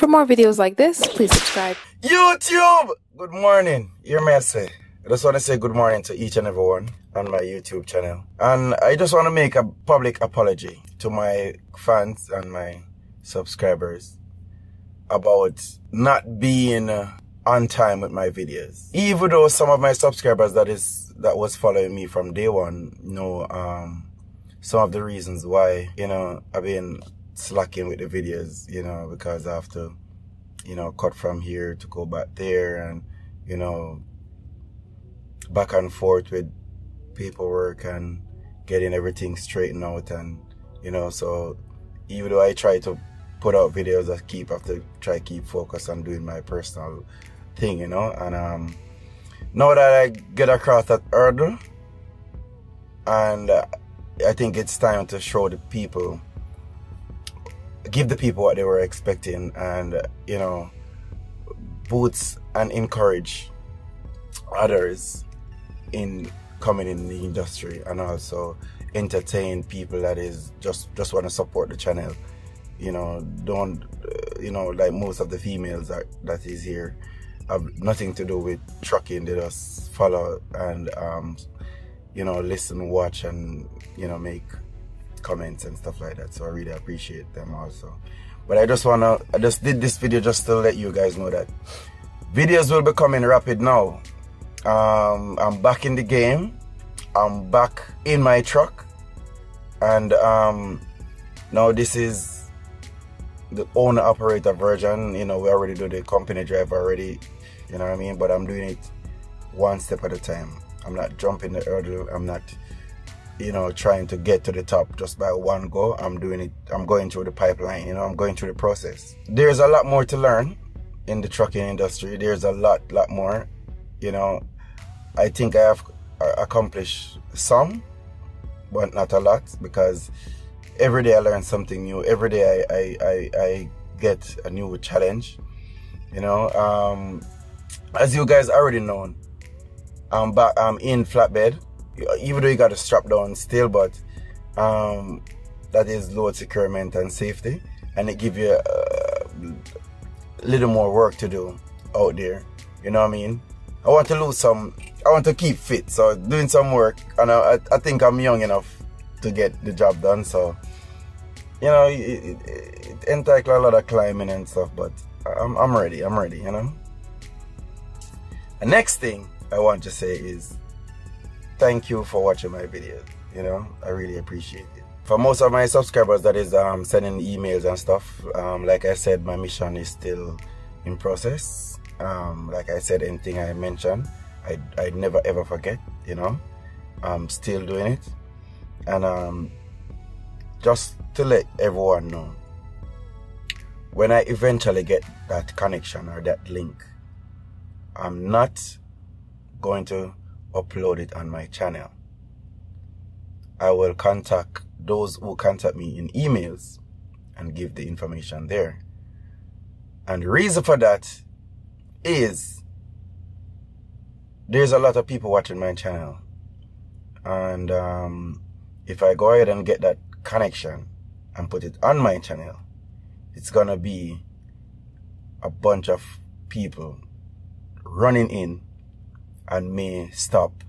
For more videos like this, please subscribe. YouTube! Good morning. Hear me say. I just want to say good morning to each and everyone on my YouTube channel. And I just want to make a public apology to my fans and my subscribers about not being on time with my videos. Even though some of my subscribers that was following me from day one know some of the reasons why, I've been slacking with the videos, because I have to, cut from here to go back there and, back and forth with paperwork and getting everything straightened out. And, so even though I try to put out videos, I have to try to keep focused on doing my personal thing, and now that I get across that hurdle, and I think it's time to show the people, give the people what they were expecting, and boost and encourage others in coming in the industry, and also entertain people that is just want to support the channel. Don't like most of the females that is here have nothing to do with trucking. They just follow and listen, watch, and make comments and stuff like that. So I really appreciate them also. But I just did this video just to let you guys know that videos will be coming rapid now. I'm back in the game. I'm back in my truck, and now this is the owner operator version. We already do the company drive already, you know what I mean? But I'm doing it one step at a time. I'm not jumping the hurdle. I'm not trying to get to the top just by one go. I'm doing it. I'm going through the pipeline, I'm going through the process. There's a lot more to learn in the trucking industry. There's a lot more, I think I have accomplished some, but not a lot, because every day I learn something new. Every day I get a new challenge, as you guys already know, I'm in flatbed, even though you got to strap down still, but that is load securement and safety, and it gives you a little more work to do out there. You know what I mean? I want to keep fit, so doing some work, and I think I'm young enough to get the job done. So it entails a lot of climbing and stuff, but I'm ready. The next thing I want to say is thank you for watching my videos. I really appreciate it. For most of my subscribers that is sending emails and stuff, like I said, my mission is still in process. Like I said, anything I mention, I'd never ever forget. I'm still doing it, and just to let everyone know, when I eventually get that connection or that link, I'm not going to upload it on my channel. I will contact those who contact me in emails and give the information there. And the reason for that is there's a lot of people watching my channel, and if I go ahead and get that connection and put it on my channel, it's gonna be a bunch of people running in and may stop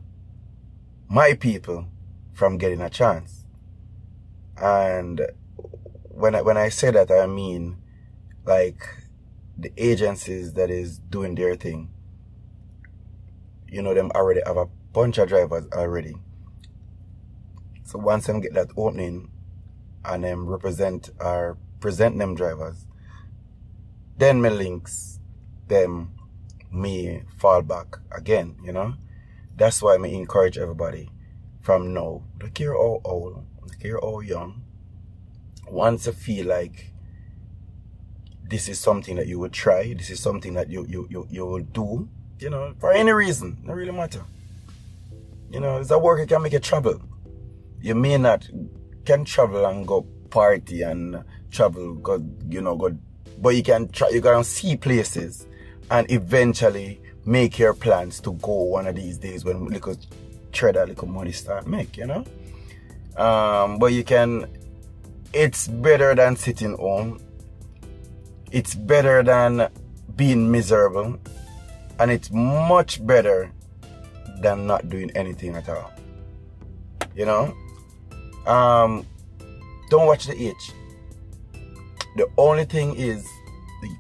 my people from getting a chance. And when I say that, I mean like the agencies that is doing their thing, them already have a bunch of drivers already. So once them get that opening and them present them drivers, then my links them may fall back again, That's why I encourage everybody from now, look here how old, look here how young. Once you feel like this is something that you would try, this is something that you will do, for any reason, it really matter. It's a work you can make you travel. You may not can travel and go party and travel, go, but you can see places and eventually make your plans to go one of these days when little tread a little money start make, but you can, it's better than sitting home It's better than being miserable, and it's much better than not doing anything at all. You know? Don't watch the age. The only thing is,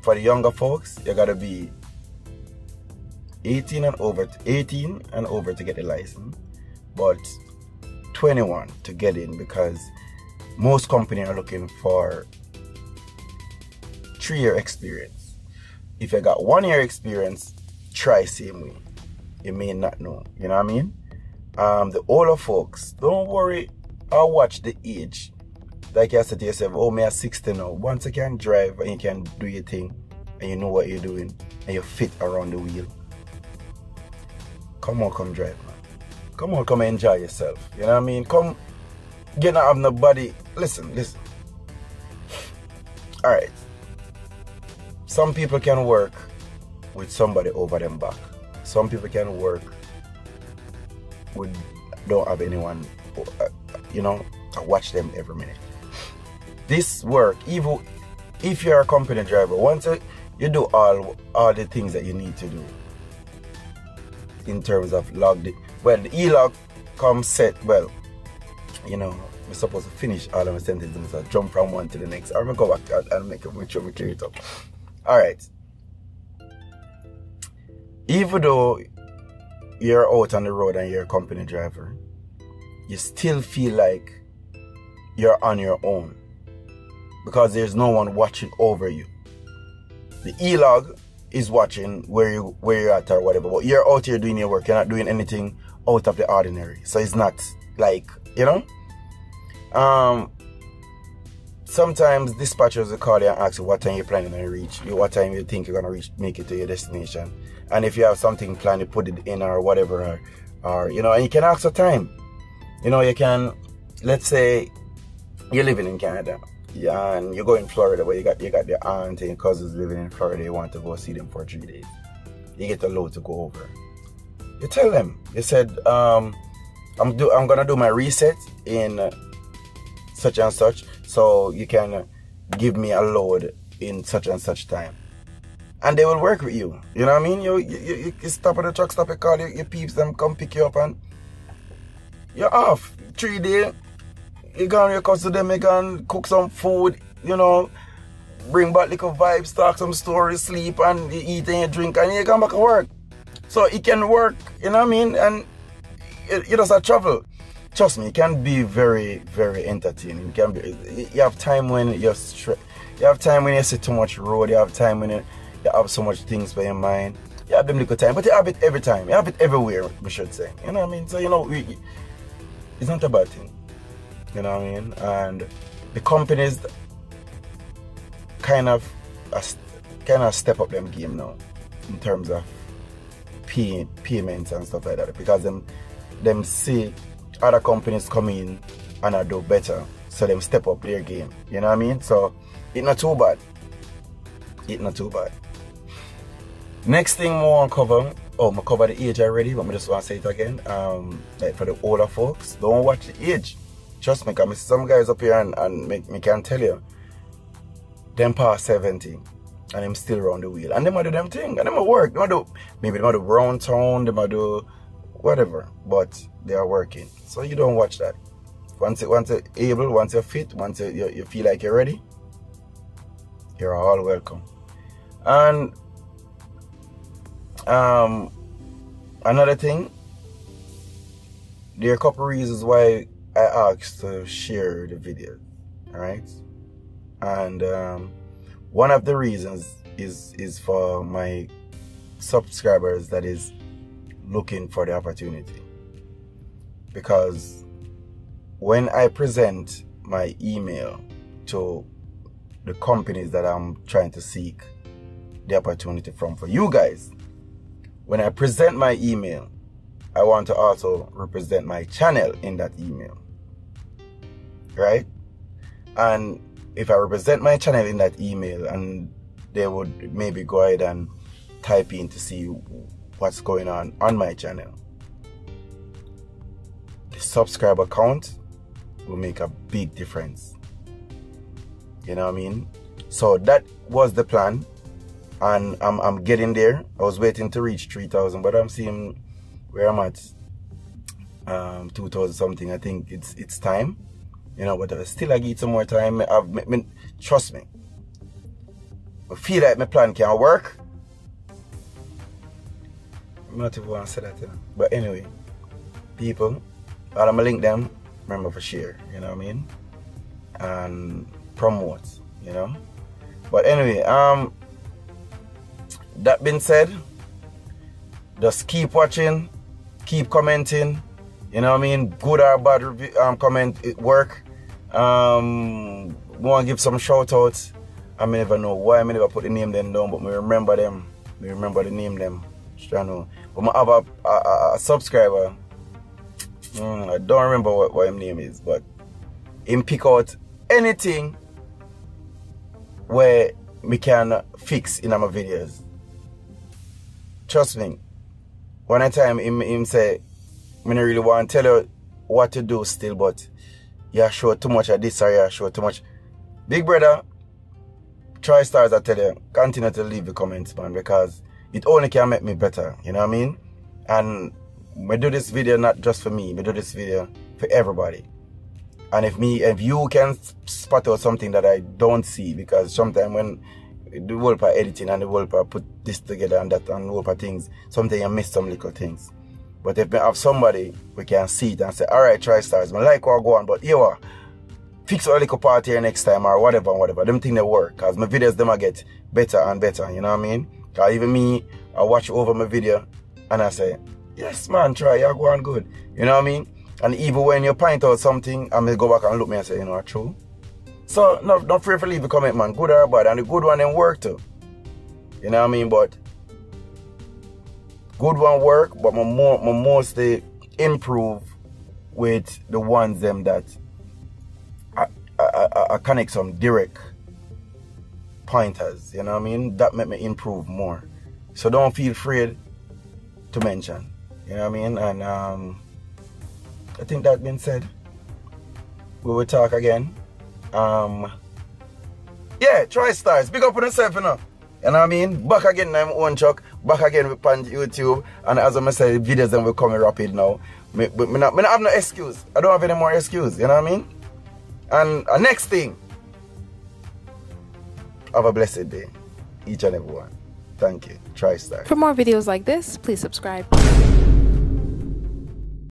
for the younger folks, you gotta be 18 and over to get the license, but 21 to get in, because most companies are looking for 3-year experience. If you got 1 year experience, try same way. You may not know, you know what I mean? The older folks, don't worry or watch the age. Like you said to yourself, oh, me at 60 now. Once you can drive and you can do your thing and you know what you're doing and you fit around the wheel, come on, come drive, man. Come on, come enjoy yourself. You know what I mean? Come, get out of nobody. Listen. Alright. Some people can work with somebody over them back. Some people can work with, don't have anyone, you know, I watch them every minute. This work, even if you're a company driver, once you do all the things that you need to do in terms of the e-log comes set, well, you know, we're supposed to finish all of my sentences, so jump from one to the next. I'm gonna go back and make sure we clear it up. Alright. Even though you're out on the road and you're a company driver, you still feel like you're on your own, because there's no one watching over you. The e-log is watching where you're at or whatever, but you're out here doing your work. You're not doing anything out of the ordinary. So it's not like, you know, sometimes dispatchers will call you and ask you what time you're planning to reach, what time you think you're gonna make it to your destination, and if you have something planned, you put it in or whatever, or you know, and you can ask for time. You know, you can, let's say you're living in Canada, yeah, and you go in Florida, where you got your aunt and your cousins living in Florida. You want to go see them for 3 days. You get a load to go over. You tell them. You said, I'm gonna do my reset in such and such, so you can give me a load in such and such time, and they will work with you. You know what I mean? You stop at the truck stop, you call your peeps, them come pick you up, and you're off. 3 days. You go on your cousin, them, you can cook some food, you know, bring back little vibes, talk some stories, sleep, and you eat and you drink, and you come back to work. So it can work, you know what I mean? And you just have travel. Trust me, it can be very, very entertaining. It can be. You have time when you're stressed. You have time when you see too much road. You have time when you have so much things for your mind. You have them little time, but you have it every time. You have it everywhere, we should say. You know what I mean? So, you know, it's not a bad thing. You know what I mean? And the companies kind of step up them game now in terms of payments and stuff like that, because them see other companies come in and I do better, so them step up their game. You know what I mean? So it's not too bad. It's not too bad. Next thing I want to cover, I covered the age already, but I just want to say it again. Like for the older folks, don't watch the age. Trust me, because some guys up here and me can tell you, them past 70 and them still around the wheel. And them might do them thing, and them might work. Maybe they might do round town, they might do whatever, but they are working. So you don't watch that. Once you're able, once you're fit, once you feel like you're ready, you're all welcome. And another thing, there are a couple reasons why I asked to share the video, alright? And one of the reasons is for my subscribers that is looking for the opportunity. Because when I present my email to the companies that I'm trying to seek the opportunity from, for you guys, when I present my email, I want to also represent my channel in that email, right? And if I represent my channel in that email, and they would maybe go ahead and type in to see what's going on my channel, the subscriber count will make a big difference. You know what I mean? So that was the plan, and I'm getting there. I was waiting to reach 3,000, but I'm seeing where I'm at, 2,000 something. I think it's time, you know. But still, I need some more time. Trust me. I feel like my plan can work. I'm not even want to say that, you know. But anyway, people, all I'm gonna link them. Remember for share, you know what I mean, and promote, you know. But anyway, that being said, just keep watching, keep commenting, you know what I mean, good or bad review, comment, it work. Want to give some shout outs. I may never know why I may never put the name them down, but me remember them, me remember the name them. I know. But I have a subscriber. I don't remember what his name is, but him pick out anything where me can fix in my videos. Trust me. One time him say, I don't really want to tell you what to do still, but you show too much of this or you show too much. Big brother, try stars, I tell you, continue to leave the comments, man, because it only can make me better, you know what I mean? And I do this video not just for me, I do this video for everybody. And if you can spot out something that I don't see, because sometimes when the whole part editing and the whole part put this together and that and the whole part things, sometimes you miss some little things. But if I have somebody we can see it and say, alright, try stars, I like what go on, but here what? Fix a little part here next time or whatever, them things they work, because my videos them get better and better, you know what I mean? Because even me, I watch over my video and I say, yes man, try, you're going good, you know what I mean? And even when you point out something, I may go back and look me and say, you know, true. So, not afraid to leave a comment, man, good or bad, and the good one then work too. You know what I mean? But good one work, but my mostly improve with the ones them that I connect some direct pointers, you know what I mean? That make me improve more. So don't feel afraid to mention, you know what I mean? And I think that being said, we will talk again. Yeah, try stars. Big up on yourself, you know. You know what I mean? Back again in my own truck. Back again with YouTube. And as I said, the videos then will come rapid now. I not have no excuse. I don't have any more excuse. You know what I mean? And next thing, have a blessed day. Each and every one. Thank you. Try stars. For more videos like this, please subscribe.